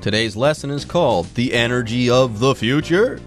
Today's lesson is called The Energy of the Future.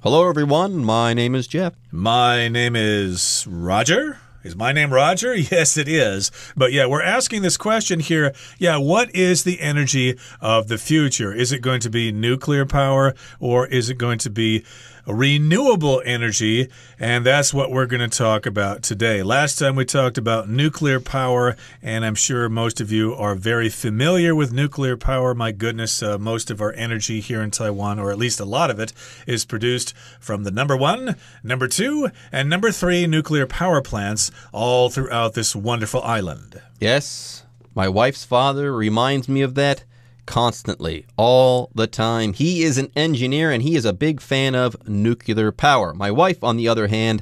Hello, everyone. My name is Jeff. My name is Roger. Is my name Roger? Yes, it is. But yeah, we're asking this question here. Yeah, what is the energy of the future? Is it going to be nuclear power or is it going to be renewable energy? And that's what we're going to talk about today. Last time we talked about nuclear power, and I'm sure most of you are very familiar with nuclear power. My goodness, most of our energy here in Taiwan, or at least a lot of it, is produced from the number 1, number 2, and number 3 nuclear power plants all throughout this wonderful island. Yes, my wife's father reminds me of that constantly, all the time. He is an engineer and he is a big fan of nuclear power. My wife, on the other hand,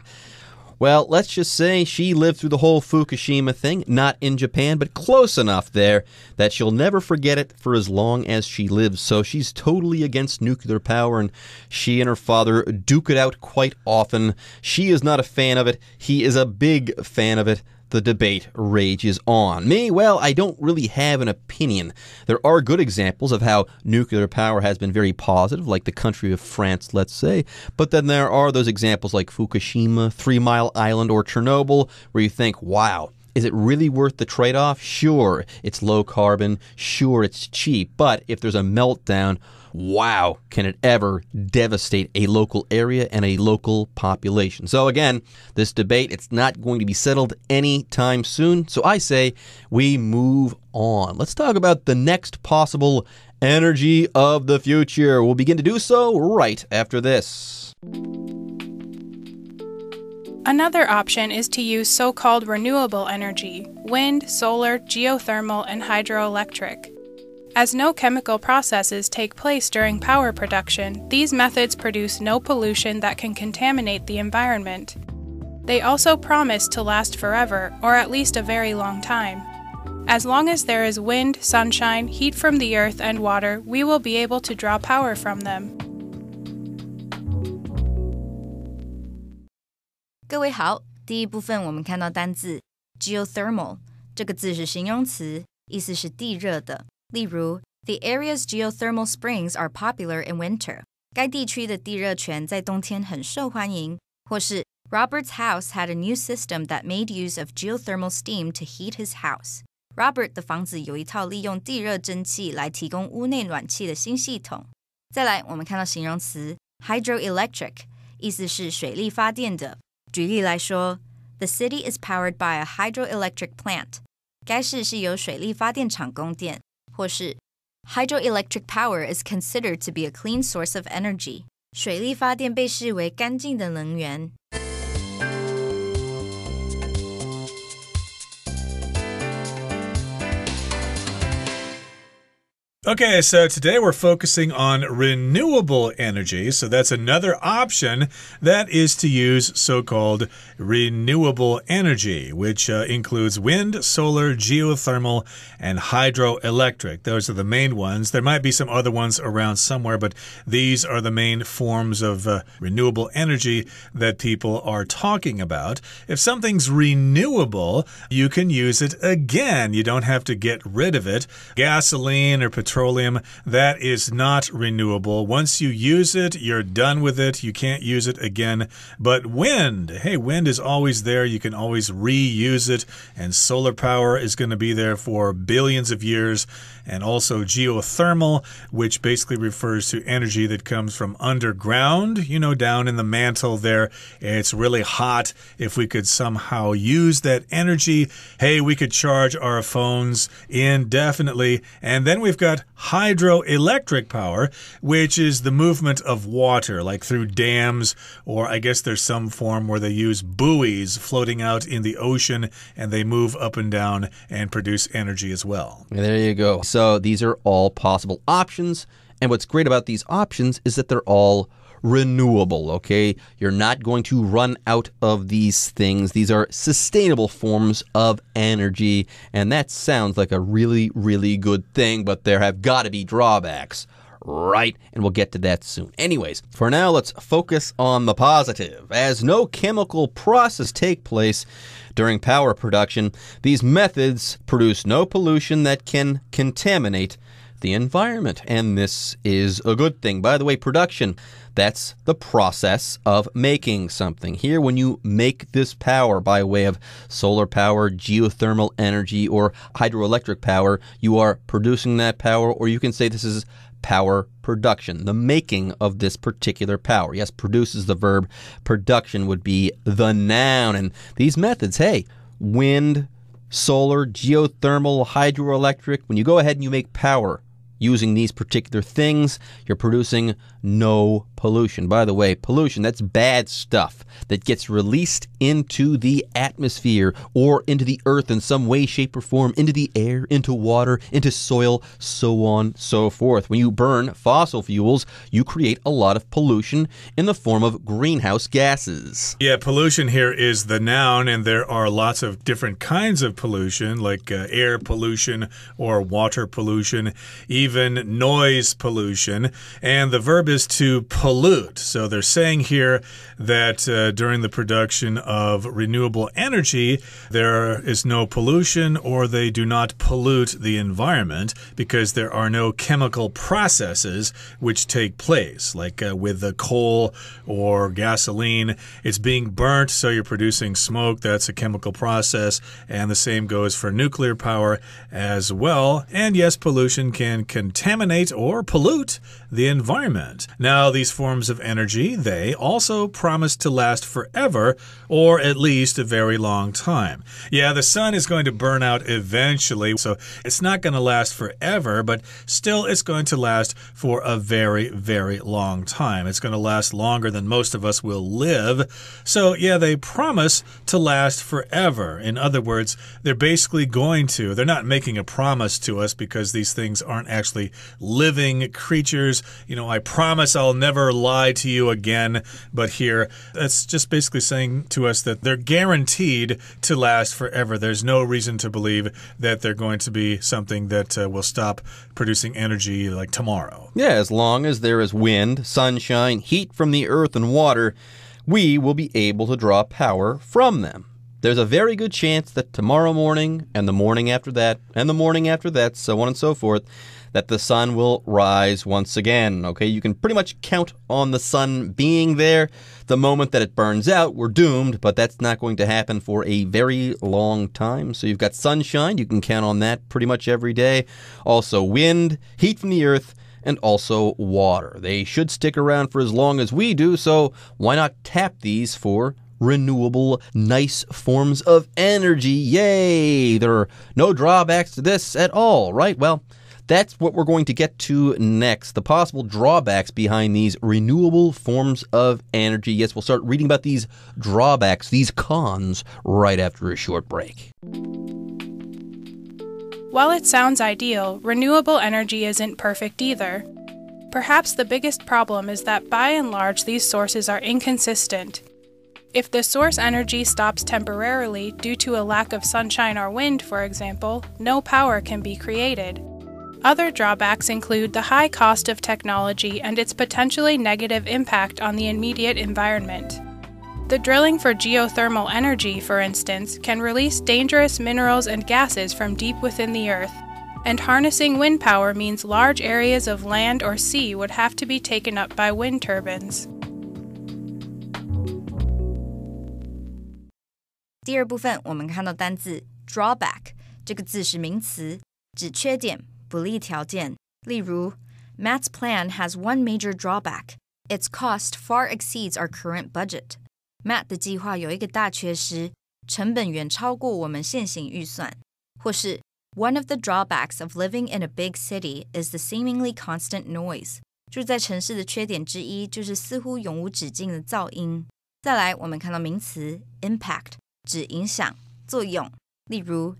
well, let's just say she lived through the whole Fukushima thing, not in Japan, but close enough there that she'll never forget it for as long as she lives. So she's totally against nuclear power, and she and her father duke it out quite often. She is not a fan of it. He is a big fan of it. The debate rages on. Me, well, I don't really have an opinion. There are good examples of how nuclear power has been very positive, like the country of France, let's say. But then there are those examples like Fukushima, 3 Mile Island, or Chernobyl, where you think, wow, is it really worth the trade-off? Sure, it's low carbon. Sure, it's cheap. But if there's a meltdown, wow, can it ever devastate a local area and a local population? So again, this debate, it's not going to be settled anytime soon. So I say we move on. Let's talk about the next possible energy of the future. We'll begin to do so right after this. Another option is to use so-called renewable energy, wind, solar, geothermal, and hydroelectric. As no chemical processes take place during power production, these methods produce no pollution that can contaminate the environment. They also promise to last forever, or at least a very long time. As long as there is wind, sunshine, heat from the earth, and water, we will be able to draw power from them. 各位好，第一部分我们看到单字 geothermal， 这个字是形容词，意思是地热的。例如 The area's geothermal springs are popular in winter. 该地区的地热泉在冬天很受欢迎。或是 Robert's house had a new system that made use of geothermal steam to heat his house. Robert 的房子有一套利用地热蒸汽来提供屋内暖气的新系统。再来，我们看到形容词 hydroelectric， 意思是水力发电的。举例来说 The city is powered by a hydroelectric plant. 该市是由水力发电厂供电。或是 Hydroelectric power is considered to be a clean source of energy. 水力发电被视为干净的能源。Okay, so today we're focusing on renewable energy. So that's another option, that is to use so-called renewable energy, which includes wind, solar, geothermal, and hydroelectric. Those are the main ones. There might be some other ones around somewhere, but these are the main forms of renewable energy that people are talking about. If something's renewable, you can use it again. You don't have to get rid of it. Gasoline or petroleum, that is not renewable. Once you use it, you're done with it. You can't use it again. But wind, hey, wind is always there. You can always reuse it. And solar power is going to be there for billions of years. And also geothermal, which basically refers to energy that comes from underground, you know, down in the mantle there. It's really hot. If we could somehow use that energy, hey, we could charge our phones indefinitely. And then we've got hydroelectric power, which is the movement of water, like through dams, or I guess there's some form where they use buoys floating out in the ocean, and they move up and down and produce energy as well. There you go. So these are all possible options, and what's great about these options is that they're all renewable, okay? You're not going to run out of these things. These are sustainable forms of energy, and that sounds like a really, really good thing, but there have got to be drawbacks. right? And we'll get to that soon. Anyways, for now, let's focus on the positive. As no chemical process take place during power production, these methods produce no pollution that can contaminate the environment. And this is a good thing. By the way, production, that's the process of making something. Here, when you make this power by way of solar power, geothermal energy, or hydroelectric power, you are producing that power, or you can say this is power production, the making of this particular power. Yes, produce is the verb. Production would be the noun. And these methods, hey, wind, solar, geothermal, hydroelectric, when you go ahead and you make power using these particular things, you're producing no pollution. By the way, pollution, that's bad stuff that gets released into the atmosphere or into the earth in some way, shape, or form, into the air, into water, into soil, so on, so forth. When you burn fossil fuels, you create a lot of pollution in the form of greenhouse gases. Yeah, pollution here is the noun, and there are lots of different kinds of pollution, like air pollution or water pollution, even noise pollution. And the verb is to pollute. So they're saying here that during the production of renewable energy, there is no pollution, or they do not pollute the environment because there are no chemical processes which take place, like with the coal or gasoline. It's being burnt, so you're producing smoke. That's a chemical process. And the same goes for nuclear power as well. And yes, pollution can contaminate or pollute the environment. Now, these forms of energy, they also promise to last forever, or at least a very long time. Yeah, the sun is going to burn out eventually, so it's not going to last forever, but still it's going to last for a very, very long time. It's going to last longer than most of us will live. So, yeah, they promise to last forever. In other words, they're basically they're not making a promise to us because these things aren't actually living creatures. You know, I promise I'll never lie to you again. But here, that's just basically saying to us that they're guaranteed to last forever. There's no reason to believe that they're going to be something that will stop producing energy like tomorrow. Yeah, as long as there is wind, sunshine, heat from the earth, and water, we will be able to draw power from them. There's a very good chance that tomorrow morning, and the morning after that, and the morning after that, so on and so forth, that the sun will rise once again. Okay, you can pretty much count on the sun being there. The moment that it burns out, we're doomed, but that's not going to happen for a very long time. So you've got sunshine, you can count on that pretty much every day. Also wind, heat from the earth, and also water. They should stick around for as long as we do, so why not tap these for renewable, nice forms of energy? Yay! There are no drawbacks to this at all, right? Well, that's what we're going to get to next, the possible drawbacks behind these renewable forms of energy. Yes, we'll start reading about these drawbacks, these cons, right after a short break. While it sounds ideal, renewable energy isn't perfect either. Perhaps the biggest problem is that by and large these sources are inconsistent. If the source energy stops temporarily due to a lack of sunshine or wind, for example, no power can be created. Other drawbacks include the high cost of technology and its potentially negative impact on the immediate environment. The drilling for geothermal energy, for instance, can release dangerous minerals and gases from deep within the earth, and harnessing wind power means large areas of land or sea would have to be taken up by wind turbines. 第二部分我们看到单字 drawback 这个字是名词，指缺点、不利条件。例如 Matt's plan has one major drawback. Its cost far exceeds our current budget. Matt 的计划有一个大缺失，成本远超过我们现行预算。或是 One of the drawbacks of living in a big city is the seemingly constant noise. 住在城市的缺点之一就是似乎永无止境的噪音。再来我们看到名词 impact指影响、作用。例如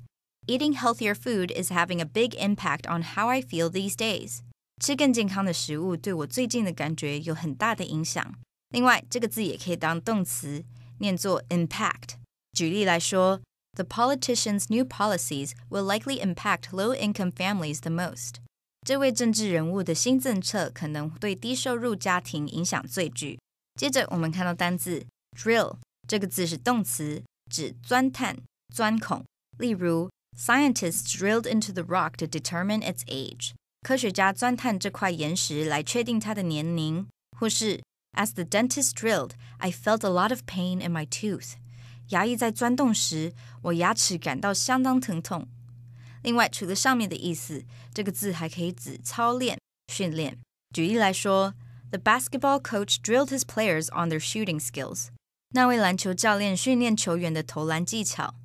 Eating healthier food is having a big impact on how I feel these days. 吃更健康的食物对我最近的感觉有很大的影响。另外，这个字也可以当动词，念作 impact。举例来说 The politicians' new policies will likely impact low-income families the most. 这位政治人物的新政策可能对低收入家庭影响最巨。接着我们看到单字 drill， 这个字是动词，指钻探、钻孔。例如 Scientists drilled into the rock to determine its age. 科学家钻探这块岩石来确定它的年龄。或是 As the dentist drilled, I felt a lot of pain in my tooth. 牙医在钻洞时，我牙齿感到相当疼痛。另外，除了上面的意思，这个字还可以指操练、训练。举例来说 The basketball coach drilled his players on their shooting skills. 那位篮球教练训练球员的投篮技巧。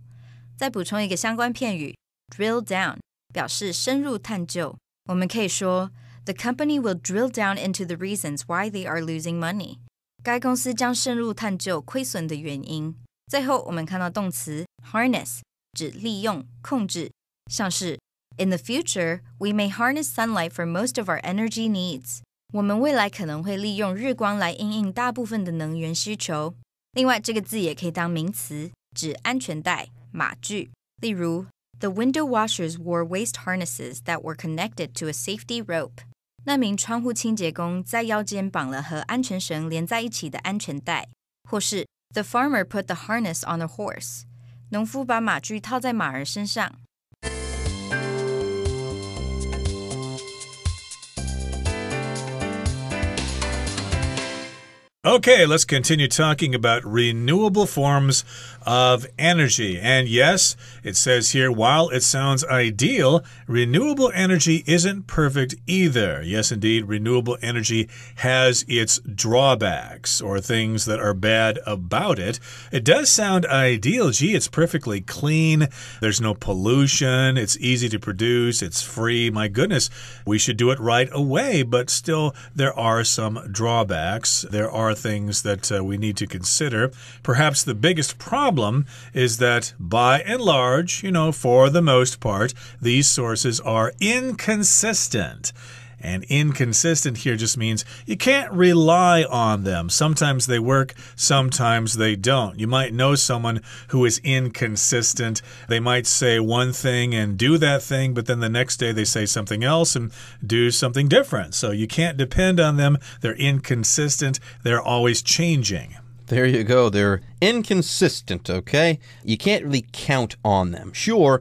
再补充一个相关片语 drill down， 表示深入探究。我们可以说 The company will drill down into the reasons why they are losing money. 该公司将深入探究亏损的原因。最后我们看到动词 harness， 指利用、控制，像是 In the future, we may harness sunlight for most of our energy needs. 我们未来可能会利用日光来因应大部分的能源需求。另外，这个字也可以当名词，指安全带、马具。例如 The window washers wore waist harnesses that were connected to a safety rope. 那名窗户清洁工在腰间绑了和安全绳连在一起的安全带。或是 The farmer put the harness on a horse. 农夫把马具套在马儿身上。Okay, let's continue talking about renewable forms of energy. And yes, it says here, while it sounds ideal, renewable energy isn't perfect either. Yes, indeed, renewable energy has its drawbacks or things that are bad about it. It does sound ideal. Gee, it's perfectly clean. There's no pollution. It's easy to produce. It's free. My goodness, we should do it right away. But still, there are some drawbacks. There are things that we need to consider. Perhaps the biggest problem is that by and large, for the most part, these sources are inconsistent. And inconsistent here just means you can't rely on them. Sometimes they work, sometimes they don't. You might know someone who is inconsistent. They might say one thing and do that thing, but then the next day they say something else and do something different. So you can't depend on them. They're inconsistent. They're always changing. There you go. They're inconsistent, okay? You can't really count on them. Sure,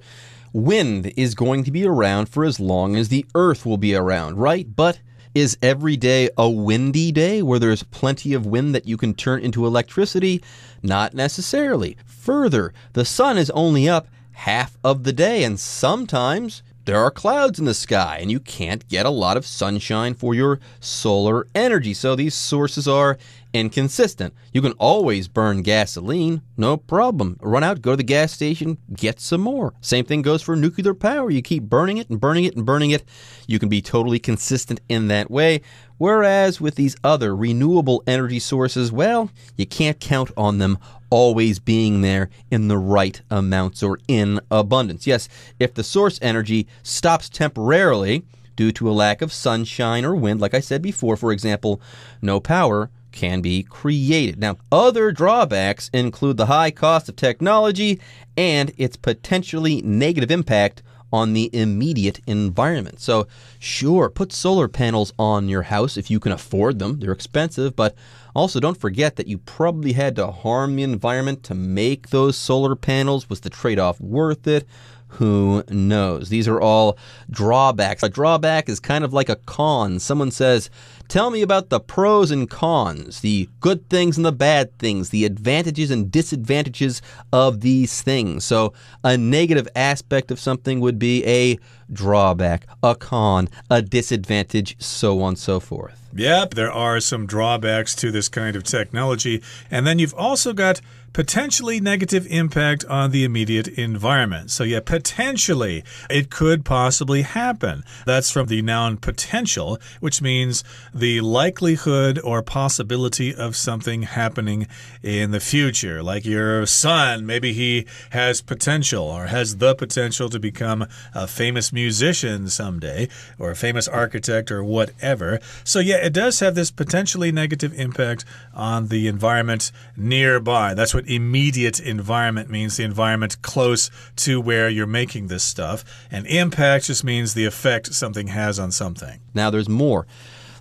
wind is going to be around for as long as the earth will be around, right? But is every day a windy day where there's plenty of wind that you can turn into electricity? Not necessarily. Further, the sun is only up half of the day, and sometimes there are clouds in the sky, and you can't get a lot of sunshine for your solar energy. So these sources are inconsistent. You can always burn gasoline, no problem. Run out, go to the gas station, get some more. Same thing goes for nuclear power. You keep burning it and burning it and burning it. You can be totally consistent in that way. Whereas with these other renewable energy sources, well, you can't count on them always being there in the right amounts or in abundance. Yes, if the source energy stops temporarily due to a lack of sunshine or wind, like I said before, for example, no power can be created. Now, other drawbacks include the high cost of technology and its potentially negative impact on the immediate environment. So, sure, put solar panels on your house if you can afford them. They're expensive, but also don't forget that you probably had to harm the environment to make those solar panels. Was the trade-off worth it? Who knows? These are all drawbacks. A drawback is kind of like a con. Someone says, tell me about the pros and cons, the good things and the bad things, the advantages and disadvantages of these things. So a negative aspect of something would be a drawback, a con, a disadvantage, so on and so forth. Yep, there are some drawbacks to this kind of technology. And then you've also got potentially negative impact on the immediate environment. So yeah, potentially, it could possibly happen. That's from the noun potential, which means the likelihood or possibility of something happening in the future. Like your son, maybe he has potential or has the potential to become a famous musician someday or a famous architect or whatever. So yeah, it does have this potentially negative impact on the environment nearby. That's what immediate environment means, the environment close to where you're making this stuff. And impact just means the effect something has on something. Now there's more.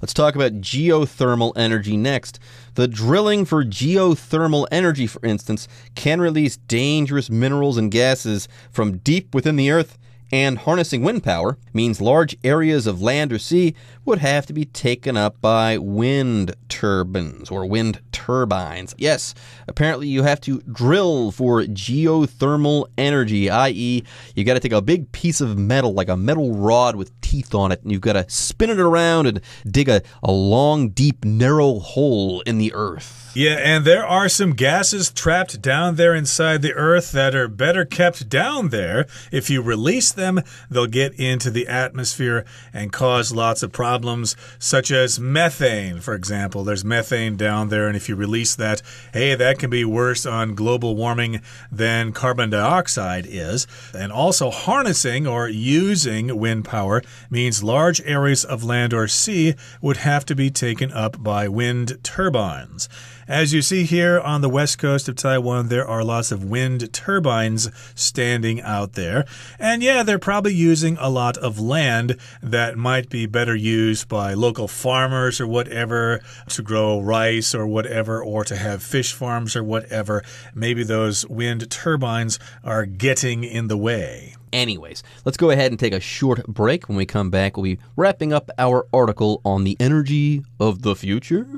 Let's talk about geothermal energy next. The drilling for geothermal energy, for instance, can release dangerous minerals and gases from deep within the earth, and harnessing wind power means large areas of land or sea would have to be taken up by wind turbines or wind turbines. Yes, apparently you have to drill for geothermal energy, i.e. you got to take a big piece of metal, like a metal rod with teeth on it, and you've got to spin it around and dig a long, deep, narrow hole in the earth. Yeah, and there are some gases trapped down there inside the earth that are better kept down there. If you release them, they'll get into the atmosphere and cause lots of problems, such as methane, for example. There's methane down there, and if you release that, hey, that can be worse on global warming than carbon dioxide is. And also harnessing or using wind power means large areas of land or sea would have to be taken up by wind turbines. As you see here on the west coast of Taiwan, there are lots of wind turbines standing out there. And yeah, they're probably using a lot of land that might be better used by local farmers or whatever to grow rice or whatever, or to have fish farms or whatever. Maybe those wind turbines are getting in the way. Anyways, let's go ahead and take a short break. When we come back, we'll be wrapping up our article on the energy of the future.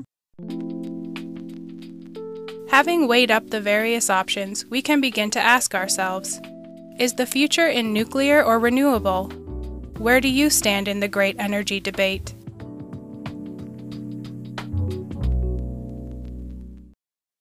Having weighed up the various options, we can begin to ask ourselves, is the future in nuclear or renewable? Where do you stand in the great energy debate?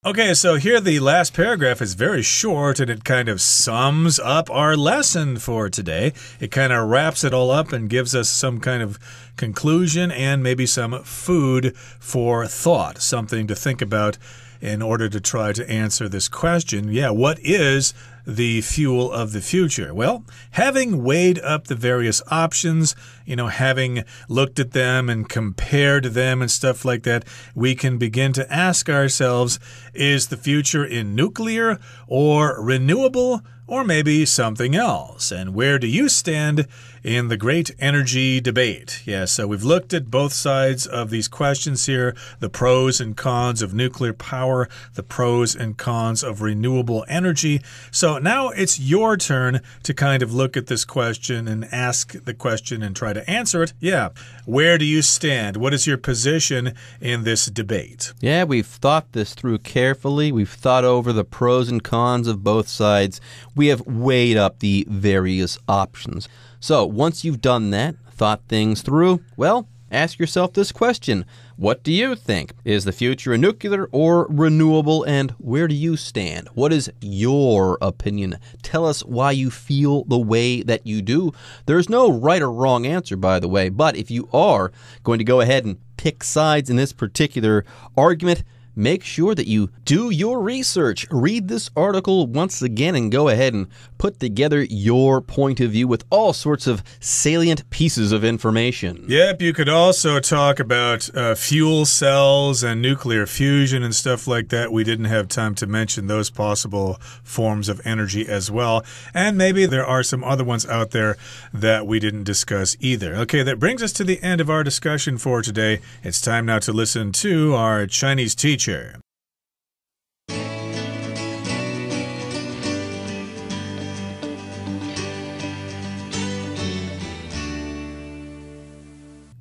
Okay, so here the last paragraph is very short and it kind of sums up our lesson for today. It kind of wraps it all up and gives us some kind of conclusion and maybe some food for thought, something to think about in order to try to answer this question. Yeah, what is the fuel of the future? Well, having weighed up the various options, having looked at them and compared them and stuff like that, we can begin to ask ourselves, is the future in nuclear or renewable or maybe something else? And where do you stand in the great energy debate? Yeah, so we've looked at both sides of these questions here, the pros and cons of nuclear power, the pros and cons of renewable energy. So now it's your turn to kind of look at this question and ask the question and try to answer it. Yeah, where do you stand? What is your position in this debate? Yeah, we've thought this through carefully. We've thought over the pros and cons of both sides. We have weighed up the various options. So once you've done that, thought things through, well, ask yourself this question. What do you think? Is the future a nuclear or renewable, and where do you stand? What is your opinion? Tell us why you feel the way that you do. There's no right or wrong answer, by the way, but if you are going to go ahead and pick sides in this particular argument, make sure that you do your research. Read this article once again and go ahead and put together your point of view with all sorts of salient pieces of information. Yep, you could also talk about fuel cells and nuclear fusion and stuff like that. We didn't have time to mention those possible forms of energy as well. And maybe there are some other ones out there that we didn't discuss either. Okay, that brings us to the end of our discussion for today. It's time now to listen to our Chinese teacher.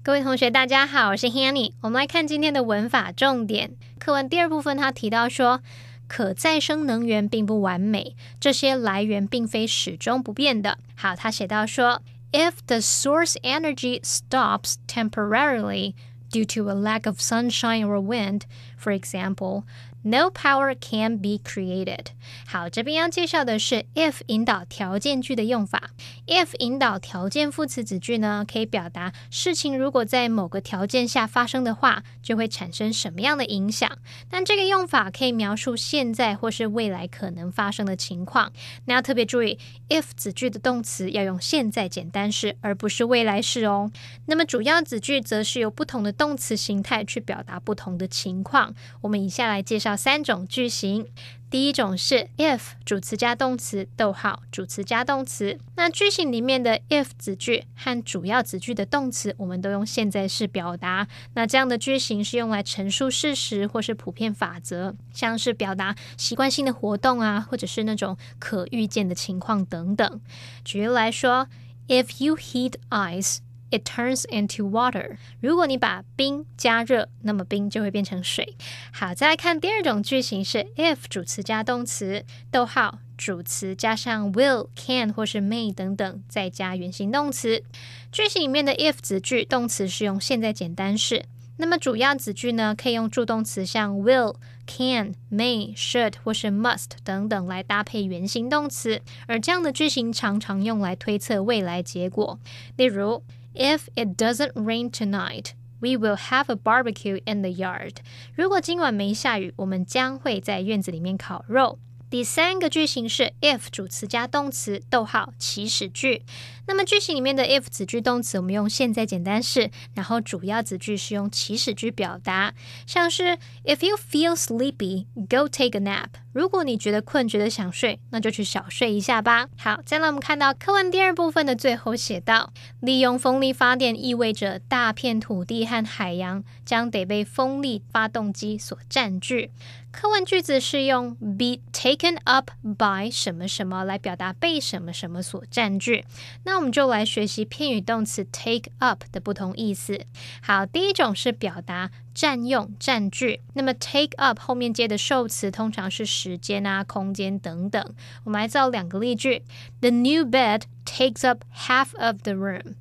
各位同学大家好，我是 Hanny。 我们来看今天的文法重点。课文第二部分他提到说，可再生能源并不完美，这些来源并非始终不变的。好，他写到说 If the source energy stops temporarily due to a lack of sunshine or wind, for example, No power can be created. 好，这边要介绍的是 if 引导条件句的用法。if 引导条件副词子句呢，可以表达事情如果在某个条件下发生的话，就会产生什么样的影响。但这个用法可以描述现在或是未来可能发生的情况。那要特别注意 if 子句的动词要用现在简单式，而不是未来式哦。那么主要子句则是由不同的动词形态去表达不同的情况。我们以下来介绍3种句型。第一种是 if 主词加动词，逗号主词加动词。那句型里面的 if 子句和主要子句的动词，我们都用现在式表达。那这样的句型是用来陈述事实或是普遍法则，像是表达习惯性的活动啊，或者是那种可预见的情况等等。举例来说 ，If you heat ice,It turns into water. 如果你把冰加热，那么冰就会变成水。好，再来看第二种句型是 if 主词加动词，逗号主词加上 will, can 或是 may 等等，再加原形动词。句型里面的 if 子句动词是用现在简单式，那么主要子句呢，可以用助动词像 will, can, may, should 或是 must 等等来搭配原形动词，而这样的句型常常用来推测未来结果。例如If it doesn't rain tonight, we will have a barbecue in the yard. 如果今晚没下雨，我们将会在院子里面烤肉。第3个句型是 if 主词加动词，逗号祈使句。那么句型里面的 if 子句动词我们用现在简单式，然后主要子句是用祈使句表达，像是 If you feel sleepy, go take a nap. 如果你觉得困，觉得想睡，那就去小睡一下吧。好，再来我们看到课文第2部分的最后写到，利用风力发电意味着大片土地和海洋将得被风力发动机所占据。课文句子是用 be taken up by 什么什么来表达被什么什么所占据。那我们就来学习片语动词 take up 的不同意思。好，第一种是表达占用、占据。那么 take up 后面接的受词通常是时间啊、空间等等。我们来造2个例句。The new bed takes up half of the room.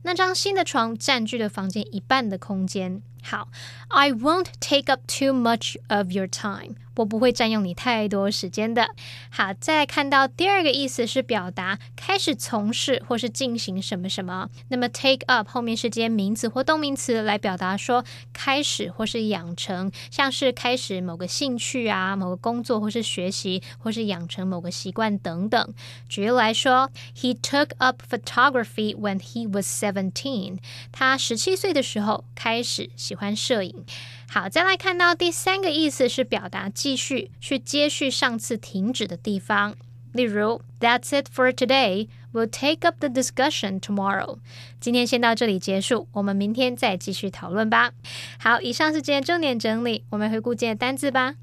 那张新的床占据了房间1半的空间。好 I won't take up too much of your time. 我不会占用你太多时间的。好，再来看到第2个意思是表达开始从事或是进行什么什么。那么 take up 后面是接名词或动名词来表达说开始或是养成，像是开始某个兴趣啊、某个工作或是学习，或是养成某个习惯等等。举例来说 He took up photography when he was 17. 他17岁的时候开始喜欢摄影。好，再来看到第3个意思是表达继续，去接续上次停止的地方。例如 That's it for today. We'll take up the discussion tomorrow. 今天先到这里结束，我们明天再继续讨论吧。好，以上是今天重点整理，我们回顾今天的单字吧。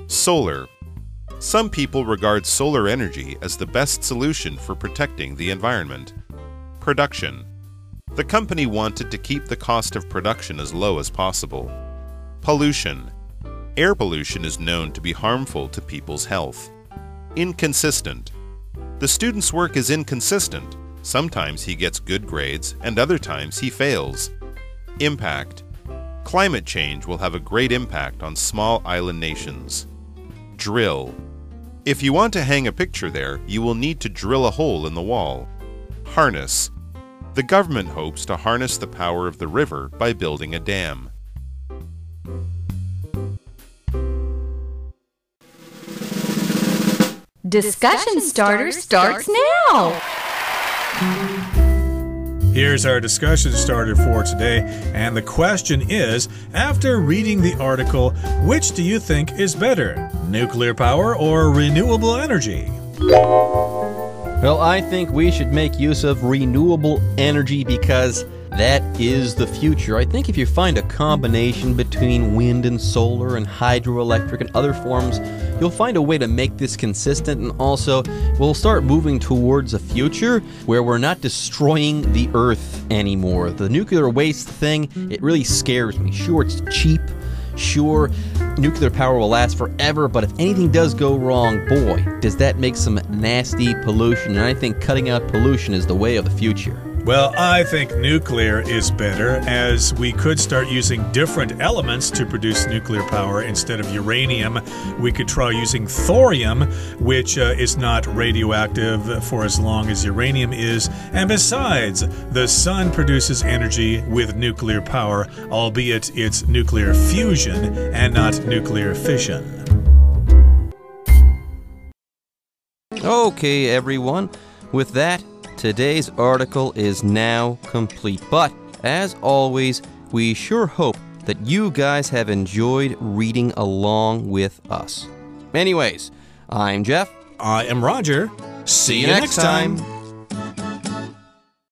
Solar. Some people regard solar energy as the best solution for protecting the environment. Production.The company wanted to keep the cost of production as low as possible. Pollution. Air pollution is known to be harmful to people's health. Inconsistent. The student's work is inconsistent. Sometimes he gets good grades, and other times he fails. Impact. Climate change will have a great impact on small island nations. Drill. If you want to hang a picture there, you will need to drill a hole in the wall. Harness.The government hopes to harness the power of the river by building a dam. Discussion Starter starts now! Here's our discussion starter for today, and the question is, after reading the article, which do you think is better, nuclear power or renewable energy? Well, I think we should make use of renewable energy because that is the future. I think if you find a combination between wind and solar and hydroelectric and other forms, you'll find a way to make this consistent, and also we'll start moving towards a future where we're not destroying the earth anymore. The nuclear waste thing, it really scares me. Sure, it's cheap. Sure, nuclear power will last forever, but if anything does go wrong, boy, does that make some nasty pollution. And I think cutting out pollution is the way of the future. Well, I think nuclear is better, as we could start using different elements to produce nuclear power. Instead of uranium, we could try using thorium, which is not radioactive for as long as uranium is. And besides, the sun produces energy with nuclear power, albeit it's nuclear fusion and not nuclear fission. Okay, everyone. With that, today's article is now complete. But, as always, we sure hope that you guys have enjoyed reading along with us. Anyways, I'm Jeff. I am Roger. See you next time.